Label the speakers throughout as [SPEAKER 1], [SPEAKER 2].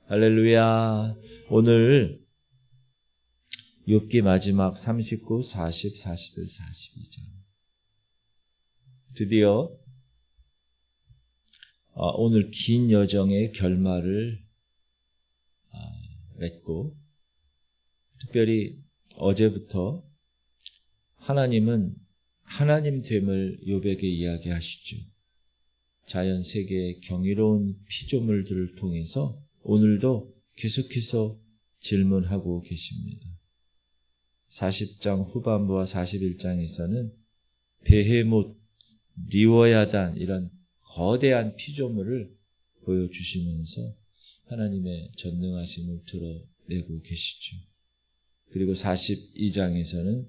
[SPEAKER 1] 할렐루야. 오늘 욥기 마지막 39, 40, 41, 42장. 드디어 오늘 긴 여정의 결말을 맺고, 특별히 어제부터 하나님은 하나님 됨을 욥에게 이야기하시죠. 자연 세계의 경이로운 피조물들을 통해서 오늘도 계속해서 질문하고 계십니다. 40장 후반부와 41장에서는 베헤못, 리워야단 이런 거대한 피조물을 보여주시면서 하나님의 전능하심을 드러내고 계시죠. 그리고 42장에서는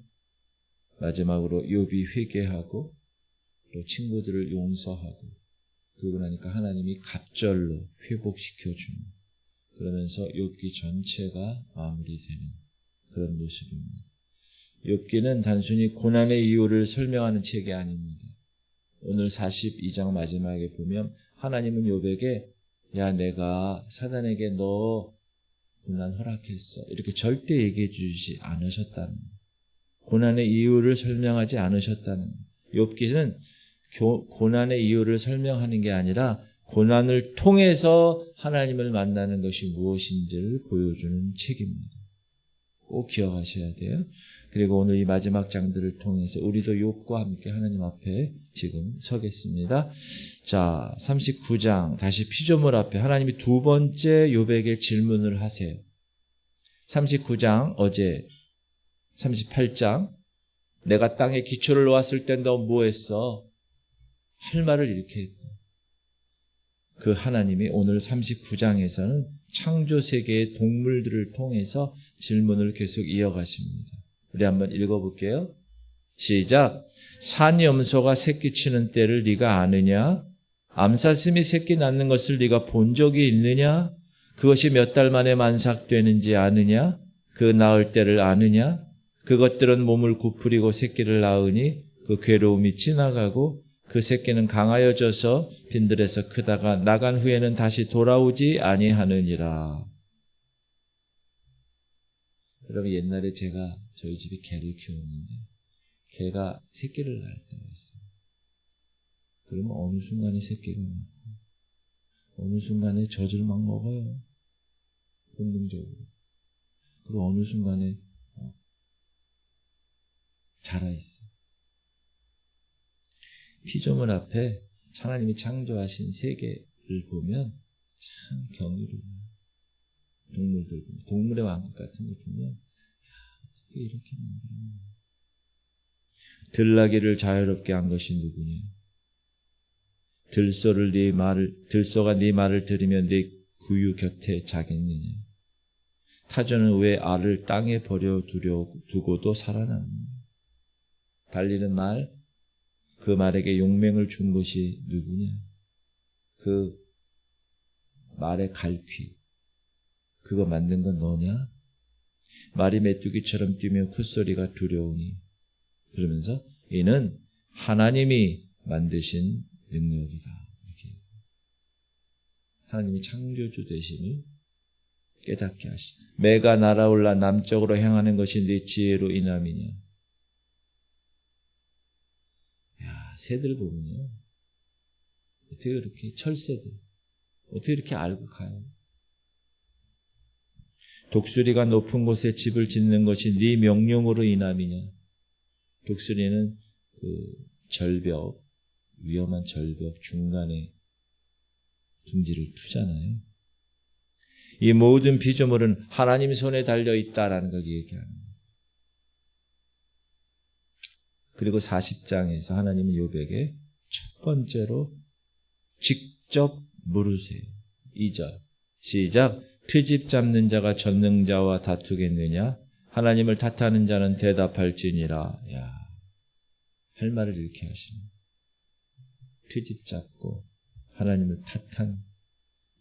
[SPEAKER 1] 마지막으로 욥이 회개하고 또 친구들을 용서하고, 그러고 나니까 하나님이 갑절로 회복시켜 주는, 그러면서 욥기 전체가 마무리되는 그런 모습입니다. 욥기는 단순히 고난의 이유를 설명하는 책이 아닙니다. 오늘 42장 마지막에 보면 하나님은 욥에게 야, 내가 사단에게 너 고난 허락했어, 이렇게 절대 얘기해 주지 않으셨다는, 고난의 이유를 설명하지 않으셨다는. 욥기는 고난의 이유를 설명하는 게 아니라 고난을 통해서 하나님을 만나는 것이 무엇인지를 보여주는 책입니다. 꼭 기억하셔야 돼요. 그리고 오늘 이 마지막 장들을 통해서 우리도 욥과 함께 하나님 앞에 지금 서겠습니다. 자, 39장 다시 피조물 앞에 하나님이 두 번째 욥에게 질문을 하세요. 39장 어제 38장 내가 땅에 기초를 놓았을 때 너 뭐 했어? 할 말을 이렇게 했다. 그 하나님이 오늘 39장에서는 창조 세계의 동물들을 통해서 질문을 계속 이어가십니다. 우리 한번 읽어볼게요. 시작. 산염소가 새끼 치는 때를 네가 아느냐? 암사슴이 새끼 낳는 것을 네가 본 적이 있느냐? 그것이 몇 달 만에 만삭되는지 아느냐? 그 낳을 때를 아느냐? 그것들은 몸을 구부리고 새끼를 낳으니 그 괴로움이 지나가고 그 새끼는 강하여져서 빈들에서 크다가 나간 후에는 다시 돌아오지 아니하느니라. 여러분, 옛날에 제가 저희 집에 개를 키웠는데 개가 새끼를 낳을 때가 있어요. 그러면 어느 순간에 새끼가 낳고 어느 순간에 젖을 막 먹어요. 본능적으로. 그리고 어느 순간에 자라있어요. 피조물 앞에 하나님이 창조하신 세계를 보면 참 경이로워요. 동물들 보면, 동물의 왕국 같은 거 보면 어떻게 이렇게 만들었나. 들나귀를 자유롭게 한 것이 누구냐? 들소가 네 말을 들으면 네 구유 곁에 자겠느냐? 타조는 왜 알을 땅에 버려 두고도 살아남느냐? 달리는 말, 그 말에게 용맹을 준 것이 누구냐? 그 말의 갈퀴, 그거 만든 건 너냐? 말이 메뚜기처럼 뛰며 콧소리가 두려우니, 그러면서 이는 하나님이 만드신 능력이다. 이렇게 하나님이 창조주 되심을 깨닫게 하시. 매가 날아올라 남쪽으로 향하는 것이 네 지혜로 인함이냐? 야, 새들 보면요, 어떻게 이렇게, 철새들 어떻게 이렇게 알고 가요? 독수리가 높은 곳에 집을 짓는 것이 네 명령으로 인함이냐? 독수리는 그 절벽, 위험한 절벽 중간에 둥지를 투잖아요. 이 모든 피조물은 하나님 손에 달려있다라는 걸 얘기하는 거예요. 그리고 40장에서 하나님은 욥에게 첫 번째로 직접 물으세요. 2절 시작. 트집 잡는 자가 전능자와 다투겠느냐? 하나님을 탓하는 자는 대답할지니라. 야, 할 말을 이렇게 하시는, 트집 잡고 하나님을 탓한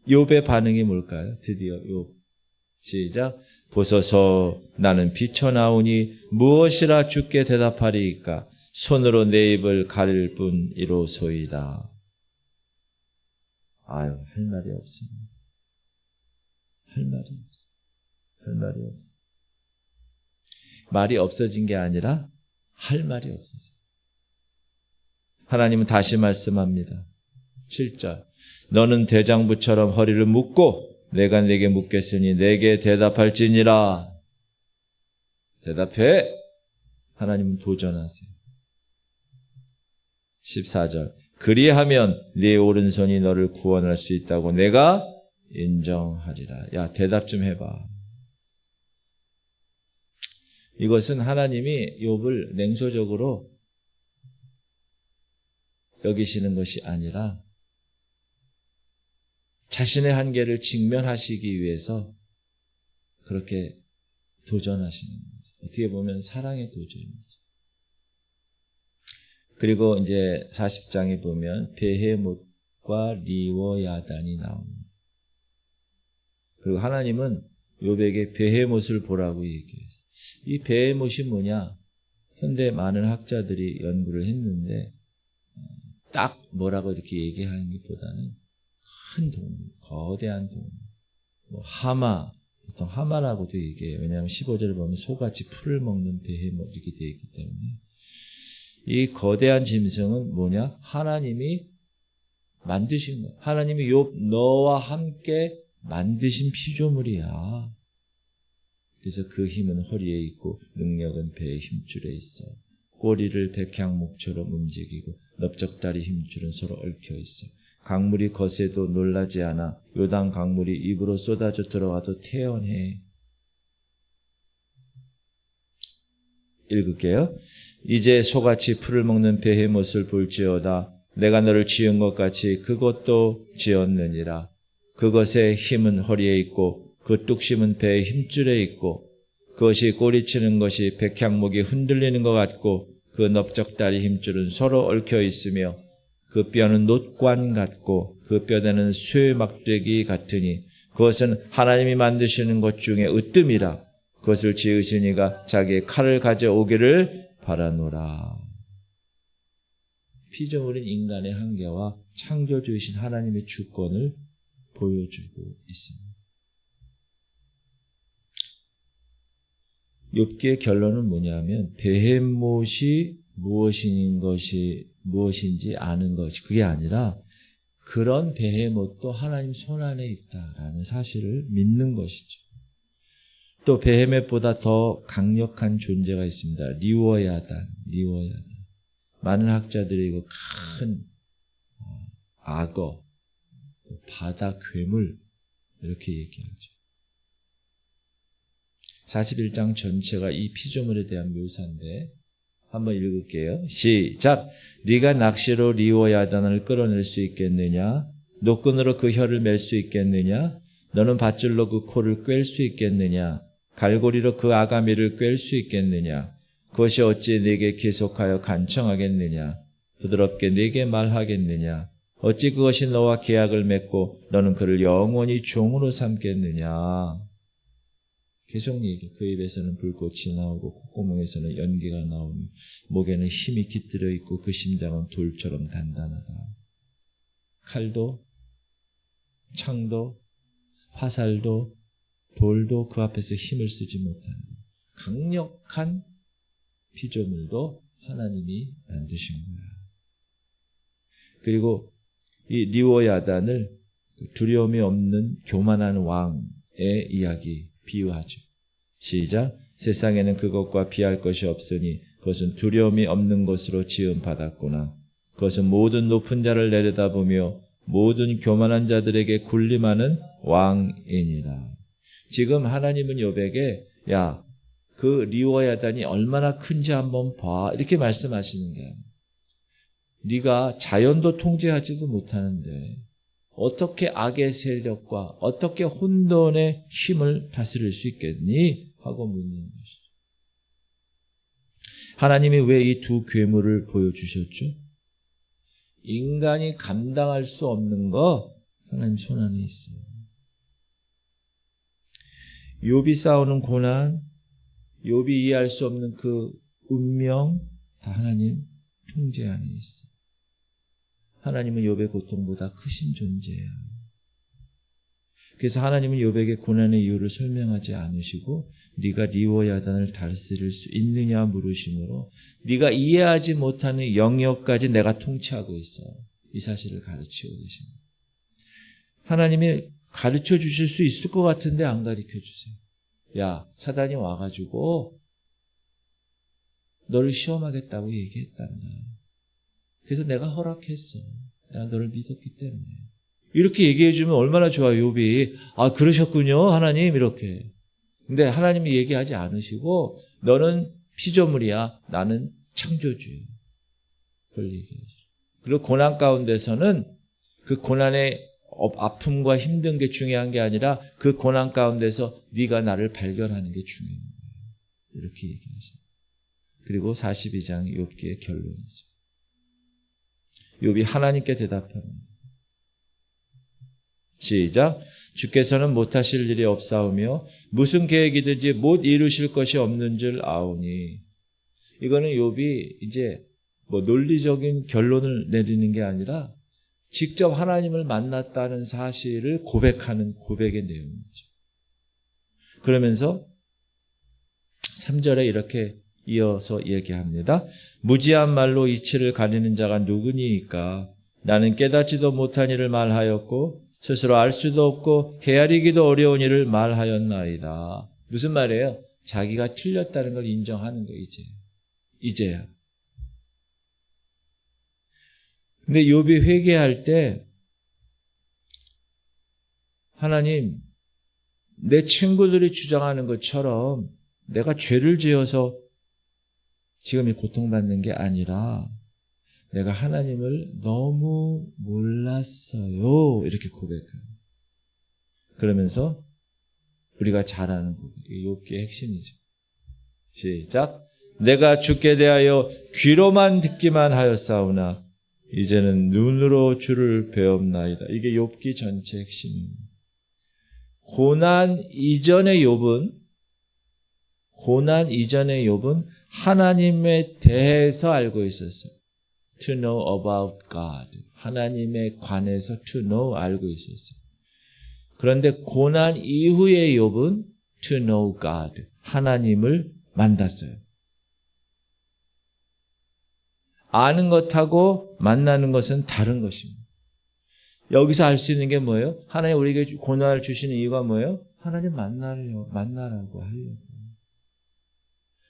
[SPEAKER 1] 욥의 반응이 뭘까요? 드디어 욥 시작. 보소서, 나는 비쳐나오니 무엇이라 주께 대답하리이까? 손으로 내 입을 가릴 뿐이로소이다. 아유, 할 말이 없습니다. 할 말이 없어. 할 말이 없어. 말이 없어진 게 아니라 할 말이 없어져. 하나님은 다시 말씀합니다. 7절. 너는 대장부처럼 허리를 묶고 내가 네게 묻겠으니 내게 대답할지니라. 대답해. 하나님은 도전하세요. 14절. 그리하면 네 오른손이 너를 구원할 수 있다고 내가 인정하리라. 야, 대답 좀 해봐. 이것은 하나님이 욥을 냉소적으로 여기시는 것이 아니라 자신의 한계를 직면하시기 위해서 그렇게 도전하시는 거죠. 어떻게 보면 사랑의 도전이죠. 그리고 이제 40장에 보면 베헤못과 리워야단이 나옵니다. 그리고 하나님은 욥에게 베헤못을 보라고 얘기했어요. 이 베헤못이 뭐냐? 현대 많은 학자들이 연구를 했는데 딱 뭐라고 이렇게 얘기하는 것보다는 큰 동물, 거대한 동물. 뭐 하마, 보통 하마라고도 얘기해요. 왜냐하면 15절을 보면 소같이 풀을 먹는 베헤못 이렇게 되어 있기 때문에. 이 거대한 짐승은 뭐냐? 하나님이 만드신 거야. 하나님이 욥 너와 함께 만드신 피조물이야. 그래서 그 힘은 허리에 있고 능력은 배의 힘줄에 있어. 꼬리를 백향목처럼 움직이고 넓적다리 힘줄은 서로 얽혀 있어. 강물이 거세도 놀라지 않아. 요단 강물이 입으로 쏟아져 들어와도 태연해. 읽을게요. 이제 소같이 풀을 먹는 베헤못을 볼지어다. 내가 너를 지은 것 같이 그것도 지었느니라. 그것의 힘은 허리에 있고 그 뚝심은 배의 힘줄에 있고 그것이 꼬리치는 것이 백향목이 흔들리는 것 같고 그 넓적다리 힘줄은 서로 얽혀 있으며 그 뼈는 놋관 같고 그 뼈대는 쇠 막대기 같으니 그것은 하나님이 만드시는 것 중에 으뜸이라. 그것을 지으시니가 자기의 칼을 가져오기를 바라노라. 피조물인 인간의 한계와 창조주이신 하나님의 주권을 보여주고 있습니다. 욥기의 결론은 뭐냐면 베헤못이 무엇인지 아는 것이 그게 아니라 그런 베헤못도 하나님 손안에 있다라는 사실을 믿는 것이죠. 또 베헤못보다 더 강력한 존재가 있습니다. 리워야단. 많은 학자들이 이거 큰 악어, 바다 괴물 이렇게 얘기하죠. 41장 전체가 이 피조물에 대한 묘사인데 한번 읽을게요. 시작. 네가 낚시로 리워야단을 끌어낼 수 있겠느냐? 노끈으로 그 혀를 맬 수 있겠느냐? 너는 밧줄로 그 코를 꿰을 수 있겠느냐? 갈고리로 그 아가미를 꿰을 수 있겠느냐? 그것이 어찌 네게 계속하여 간청하겠느냐? 부드럽게 네게 말하겠느냐? 어찌 그것이 너와 계약을 맺고 너는 그를 영원히 종으로 삼겠느냐? 계속 얘기해. 그 입에서는 불꽃이 나오고 콧구멍에서는 연기가 나오며 목에는 힘이 깃들어 있고 그 심장은 돌처럼 단단하다. 칼도 창도 화살도 돌도 그 앞에서 힘을 쓰지 못하는 강력한 피조물도 하나님이 만드신 거야. 그리고 이 리워야단을 두려움이 없는 교만한 왕의 이야기 비유하죠. 시작. 세상에는 그것과 비할 것이 없으니 그것은 두려움이 없는 것으로 지음받았구나. 그것은 모든 높은 자를 내려다보며 모든 교만한 자들에게 군림하는 왕이니라. 지금 하나님은 욥에게 야, 그 리워야단이 얼마나 큰지 한번 봐. 이렇게 말씀하시는 거야. 네가 자연도 통제하지도 못하는데 어떻게 악의 세력과 어떻게 혼돈의 힘을 다스릴 수 있겠니? 하고 묻는 것이죠. 하나님이 왜 이 두 괴물을 보여주셨죠? 인간이 감당할 수 없는 거 하나님 손안에 있어요. 욥이 싸우는 고난, 욥이 이해할 수 없는 그 운명 다 하나님 통제 안에 있어요. 하나님은 욥의 고통보다 크신 존재예요. 그래서 하나님은 욥에게 고난의 이유를 설명하지 않으시고 네가 리워야단을 다스릴 수 있느냐 물으심으로 네가 이해하지 못하는 영역까지 내가 통치하고 있어. 이 사실을 가르치고 계십니다. 하나님이 가르쳐 주실 수 있을 것 같은데 안 가르쳐 주세요. 야, 사단이 와가지고 너를 시험하겠다고 얘기했단다. 그래서 내가 허락했어. 내가 너를 믿었기 때문에. 이렇게 얘기해 주면 얼마나 좋아요, 욥이. 아, 그러셨군요, 하나님, 이렇게. 근데 하나님이 얘기하지 않으시고 너는 피조물이야, 나는 창조주예요. 그걸 얘기해 주죠. 그리고 고난 가운데서는 그 고난의 아픔과 힘든 게 중요한 게 아니라 그 고난 가운데서 네가 나를 발견하는 게 중요한 거예요. 이렇게 얘기하죠. 그리고 42장 욥기의 결론이죠. 욥이 하나님께 대답합니다. 시작. 주께서는 못하실 일이 없사오며 무슨 계획이든지 못 이루실 것이 없는 줄 아오니. 이거는 욥이 이제 뭐 논리적인 결론을 내리는 게 아니라 직접 하나님을 만났다는 사실을 고백하는 고백의 내용이죠. 그러면서 3절에 이렇게 이어서 얘기합니다. 무지한 말로 이치를 가리는 자가 누구니이까? 나는 깨닫지도 못한 일을 말하였고 스스로 알 수도 없고 헤아리기도 어려운 일을 말하였나이다. 무슨 말이에요? 자기가 틀렸다는 걸 인정하는 거예요. 이제야. 근데 욥이 회개할 때 하나님, 내 친구들이 주장하는 것처럼 내가 죄를 지어서 지금 이 고통받는 게 아니라 내가 하나님을 너무 몰랐어요. 이렇게 고백해요. 그러면서 우리가 잘 아는 고백, 욥기의 핵심이죠. 시작. 내가 주께 대하여 귀로만 듣기만 하였사오나 이제는 눈으로 주를 배옵나이다. 이게 욥기 전체 핵심입니다. 고난 이전의 욥은 하나님에 대해서 알고 있었어요. To know about God. 하나님에 관해서 to know 알고 있었어요. 그런데 고난 이후의 욥은 to know God. 하나님을 만났어요. 아는 것하고 만나는 것은 다른 것입니다. 여기서 알 수 있는 게 뭐예요? 하나님 우리에게 고난을 주시는 이유가 뭐예요? 하나님 만나라고 하려고.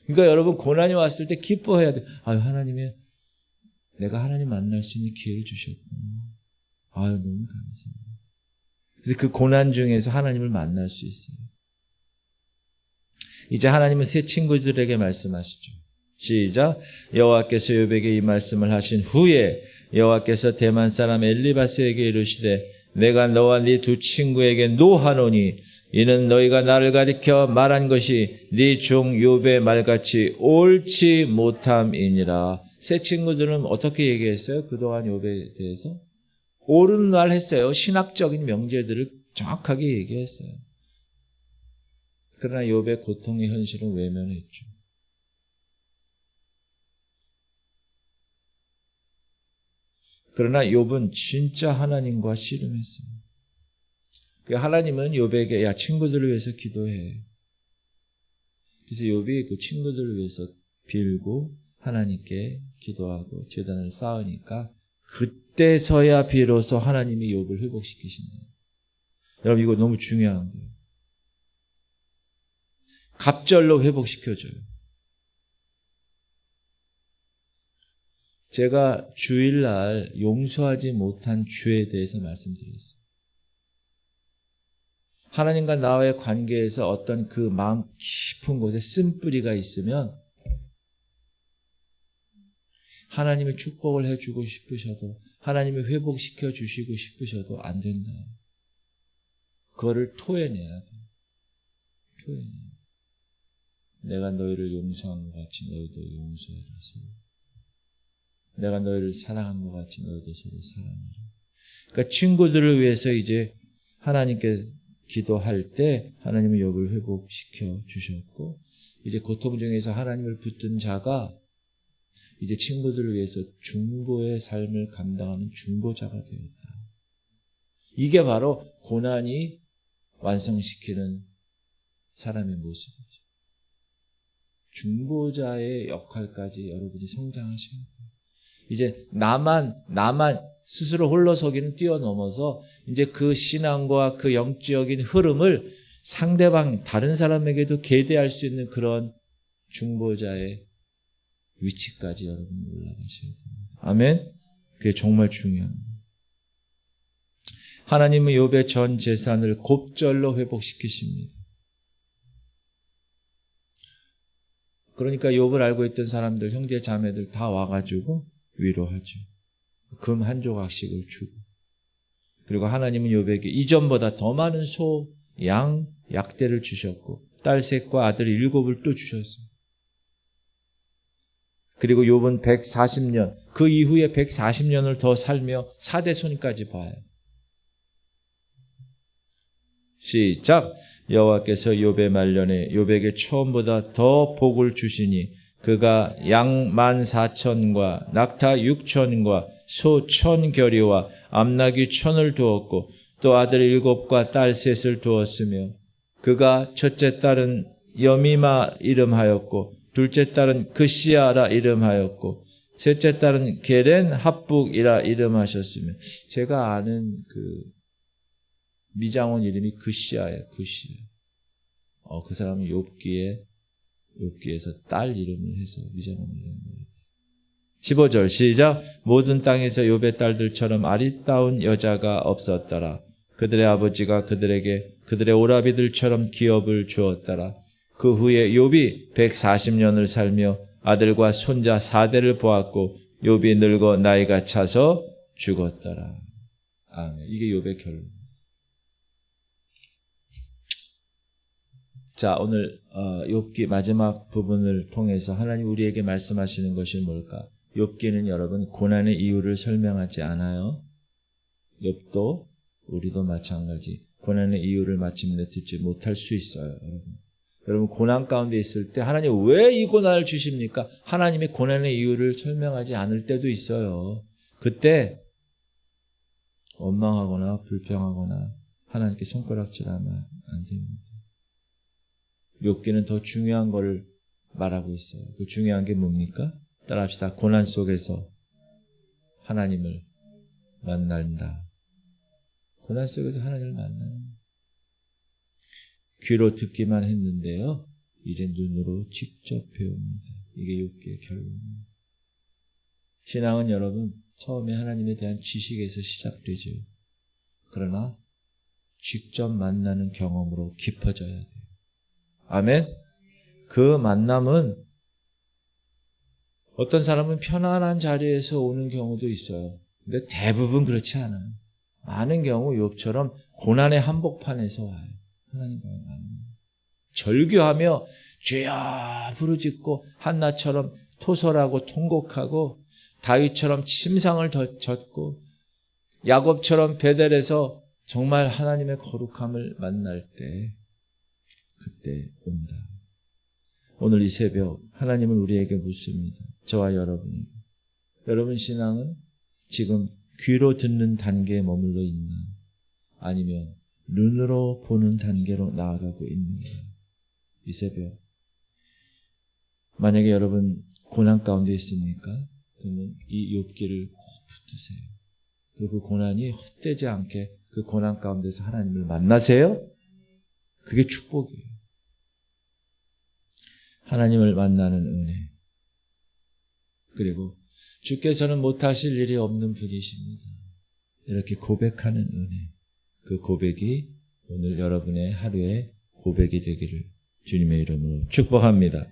[SPEAKER 1] 그러니까 여러분 고난이 왔을 때 기뻐해야 돼. 아유, 하나님이 내가 하나님 만날 수 있는 기회를 주셨구나. 아유, 너무 감사합니다. 그래서 그 고난 중에서 하나님을 만날 수 있어요. 이제 하나님은 새 친구들에게 말씀하시죠. 시작. 여호와께서 욥에게 이 말씀을 하신 후에 여호와께서 대만 사람 엘리바스에게 이르시되 내가 너와 네 두 친구에게 노하노니 이는 너희가 나를 가리켜 말한 것이 네 종 욥의 말같이 옳지 못함이니라. 새 친구들은 어떻게 얘기했어요? 그동안 욥에 대해서 옳은 말 했어요. 신학적인 명제들을 정확하게 얘기했어요. 그러나 욥의 고통의 현실은 외면했죠. 그러나 욥은 진짜 하나님과 씨름했어요. 하나님은 욥에게 야, 친구들을 위해서 기도해. 그래서 욥이 그 친구들을 위해서 빌고 하나님께 기도하고 제단을 쌓으니까 그때서야 비로소 하나님이 욥을 회복시키신다. 여러분 이거 너무 중요한 거예요. 갑절로 회복시켜줘요. 제가 주일날 용서하지 못한 죄에 대해서 말씀드렸어요. 하나님과 나와의 관계에서 어떤 그 마음 깊은 곳에 쓴뿌리가 있으면 하나님이 축복을 해주고 싶으셔도 하나님이 회복시켜 주시고 싶으셔도 안 된다. 그거를 토해내야 돼. 토해내야 돼. 내가 너희를 용서한 것 같이 너희도 용서해라. 내가 너희를 사랑한 것 같이 너희도 서로 사랑해라. 그러니까 친구들을 위해서 이제 하나님께 기도할 때 하나님은 욥을 회복시켜 주셨고 이제 고통 중에서 하나님을 붙든 자가 이제 친구들을 위해서 중보의 삶을 감당하는 중보자가 되었다. 이게 바로 고난이 완성시키는 사람의 모습이죠. 중보자의 역할까지 여러분이 성장하셔야 돼요. 이제 나만 스스로 홀로서기는 뛰어넘어서 이제 그 신앙과 그 영적인 흐름을 상대방 다른 사람에게도 계대할 수 있는 그런 중보자의 위치까지 여러분이 올라가셔야 됩니다. 아멘. 그게 정말 중요합니다. 하나님은 욥의 전 재산을 곱절로 회복시키십니다. 그러니까 욥을 알고 있던 사람들, 형제 자매들 다 와가지고 위로하죠. 금 한 조각씩을 주고. 그리고 하나님은 욥에게 이전보다 더 많은 소, 양, 약대를 주셨고 딸 셋과 아들 7을 또 주셨어요. 그리고 욥은 140년, 그 이후에 140년을 더 살며 4대 손까지 봐요. 시작. 여호와께서 욥의 말년에 욥에게 처음보다 더 복을 주시니 그가 양 14,000과 낙타 6,000과 소 1,000겨리와 암나귀 1,000을 두었고 또 아들 7과 딸 3을 두었으며 그가 첫째 딸은 여미마 이름하였고 둘째 딸은 그시아라 이름하였고 셋째 딸은 게렌 합북이라 이름하셨으며 제가 아는 그 미장원 이름이 그시아예요. 그시아. 그 사람은 욥기에서 딸 이름을 해서 미장원 이름을. 15절 시작. 모든 땅에서 욥의 딸들처럼 아리따운 여자가 없었더라. 그들의 아버지가 그들에게 그들의 오라비들처럼 기업을 주었더라. 그 후에 욥이 140년을 살며 아들과 손자 4대를 보았고 욥이 늙어 나이가 차서 죽었더라. 아멘. 이게 욥의 결론. 자, 오늘 욥기 마지막 부분을 통해서 하나님 우리에게 말씀하시는 것이 뭘까? 욥기는 여러분 고난의 이유를 설명하지 않아요. 욥도 우리도 마찬가지. 고난의 이유를 마침내 듣지 못할 수 있어요. 여러분 고난 가운데 있을 때 하나님 왜 이 고난을 주십니까? 하나님의 고난의 이유를 설명하지 않을 때도 있어요. 그때 원망하거나 불평하거나 하나님께 손가락질하면 안 됩니다. 욥기는 더 중요한 걸 말하고 있어요. 그 중요한 게 뭡니까? 따라합시다. 고난 속에서 하나님을 만난다. 고난 속에서 하나님을 만나는. 귀로 듣기만 했는데요. 이제 눈으로 직접 배웁니다. 이게 욥기의 결론입니다. 신앙은 여러분 처음에 하나님에 대한 지식에서 시작되죠. 그러나 직접 만나는 경험으로 깊어져야 돼요. 아멘. 그 만남은 어떤 사람은 편안한 자리에서 오는 경우도 있어요. 근데 대부분 그렇지 않아요. 많은 경우 욥처럼 고난의 한복판에서 와요. 하나님과의 만남. 절규하며 주여 부르짖고 한나처럼 토설하고 통곡하고 다윗처럼 침상을 젖고 야곱처럼 베델에서 정말 하나님의 거룩함을 만날 때 그때 온다. 오늘 이 새벽 하나님은 우리에게 묻습니다. 저와 여러분에게. 여러분 신앙은 지금 귀로 듣는 단계에 머물러 있나? 아니면 눈으로 보는 단계로 나아가고 있는가? 이 새벽. 만약에 여러분 고난 가운데 있습니까? 그러면 이 욥기를 꼭 붙드세요. 그리고 그 고난이 헛되지 않게 그 고난 가운데서 하나님을 만나세요. 그게 축복이에요. 하나님을 만나는 은혜. 그리고 주께서는 못하실 일이 없는 분이십니다. 이렇게 고백하는 은혜. 그 고백이 오늘 여러분의 하루의 고백이 되기를 주님의 이름으로 축복합니다.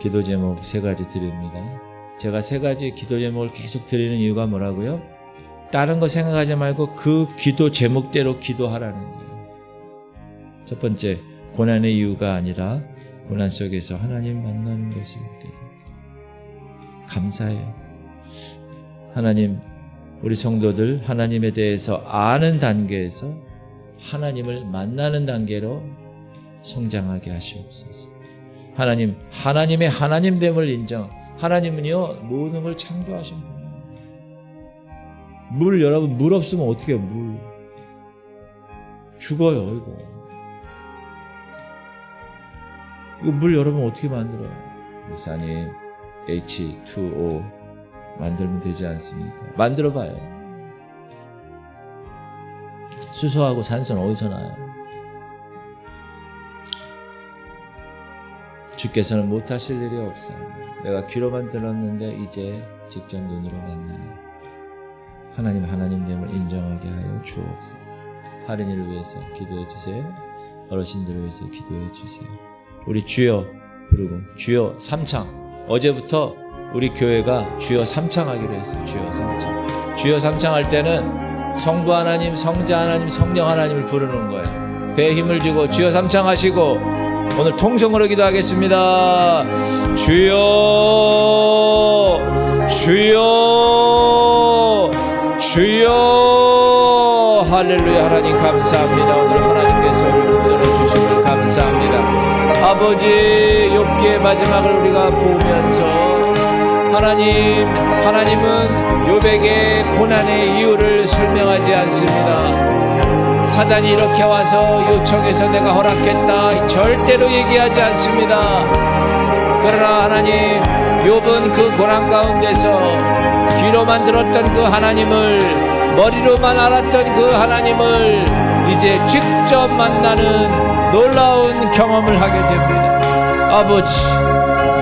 [SPEAKER 1] 기도 제목 3가지 드립니다. 제가 3가지 기도 제목을 계속 드리는 이유가 뭐라고요? 다른 거 생각하지 말고 그 기도 제목대로 기도하라는 거예요. 첫 번째, 고난의 이유가 아니라 고난 속에서 하나님 만나는 것을 믿게 됩니다. 감사해요. 하나님, 우리 성도들 하나님에 대해서 아는 단계에서 하나님을 만나는 단계로 성장하게 하시옵소서. 하나님, 하나님의 하나님됨을 인정. 하나님은요, 모든 걸 창조하신 분이에요. 물, 여러분, 물 없으면 어떻게 해요? 물. 죽어요. 이거 물 여러분 어떻게 만들어요? 목사님 H2O 만들면 되지 않습니까? 만들어봐요. 수소하고 산소는 어디서 나요? 주께서는 못하실 일이 없어요. 내가 귀로만 들었는데 이제 직접 눈으로 만나요. 하나님됨을 인정하게 하여 주옵소서. 할인이를 위해서 기도해 주세요. 어르신들을 위해서 기도해 주세요. 우리 주여 부르고 주여 삼창. 어제부터 우리 교회가 주여 삼창하기로 했어요. 주여 삼창. 주여 삼창할 때는 성부 하나님, 성자 하나님, 성령 하나님을 부르는 거예요. 배에 힘을 주고 주여 삼창하시고 오늘 통성으로 기도하겠습니다. 주여 주여 주여. 할렐루야. 하나님 감사합니다. 오늘 하나님께서 우리를 붙들어 주심을 감사합니다. 아버지, 욥기의 마지막을 우리가 보면서 하나님은 욥에게 고난의 이유를 설명하지 않습니다. 사단이 이렇게 와서 요청해서 내가 허락했다 절대로 얘기하지 않습니다. 그러나 하나님, 욥은 그 고난 가운데서 귀로만 들었던 그 하나님을, 머리로만 알았던 그 하나님을 이제 직접 만나는 놀라운 경험을 하게 됩니다. 아버지,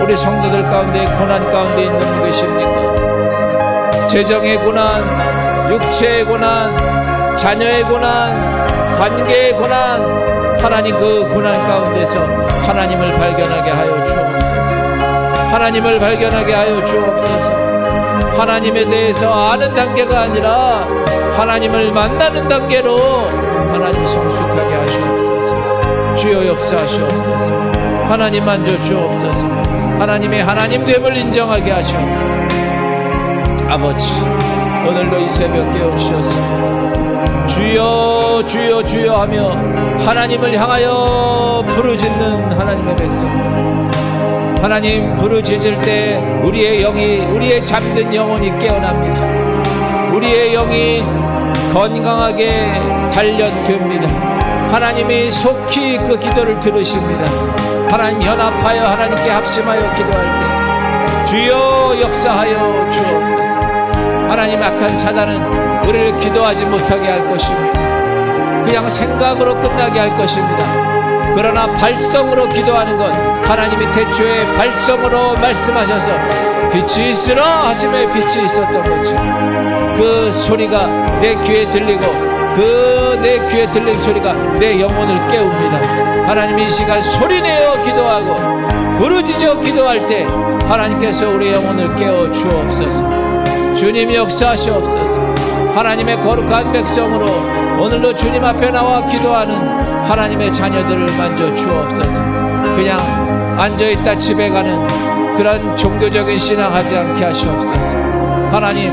[SPEAKER 1] 우리 성도들 가운데 고난 가운데 있는 분 계십니까? 재정의 고난, 육체의 고난, 자녀의 고난, 관계의 고난, 하나님 그 고난 가운데서 하나님을 발견하게 하여 주옵소서. 하나님을 발견하게 하여 주옵소서. 하나님에 대해서 아는 단계가 아니라 하나님을 만나는 단계로 하나님 성숙하게 하시옵소서. 주여 역사하시옵소서. 하나님 만져 주옵소서. 하나님의 하나님됨을 인정하게 하시옵소서. 아버지, 오늘도 이 새벽 깨워주셨습니다. 주여 주여 주여 하며 하나님을 향하여 부르짖는 하나님의 백성, 하나님 부르짖을 때 우리의 영이, 우리의 잠든 영혼이 깨어납니다. 우리의 영이 건강하게 단련됩니다. 하나님이 속히 그 기도를 들으십니다. 하나님 연합하여 하나님께 합심하여 기도할 때 주여 역사하여 주옵소서. 하나님, 악한 사단은 우리를 기도하지 못하게 할 것입니다. 그냥 생각으로 끝나게 할 것입니다. 그러나 발성으로 기도하는 것, 하나님이 태초에 발성으로 말씀하셔서 빛이 있으라 하심에 빛이 있었던 것처럼 그 소리가 내 귀에 들리고 그 내 귀에 들린 소리가 내 영혼을 깨웁니다. 하나님, 이 시간 소리내어 기도하고 부르짖어 기도할 때 하나님께서 우리 영혼을 깨워 주옵소서. 주님 역사하시옵소서. 하나님의 거룩한 백성으로 오늘도 주님 앞에 나와 기도하는 하나님의 자녀들을 만져 주옵소서. 그냥 앉아있다 집에 가는 그런 종교적인 신앙하지 않게 하시옵소서. 하나님,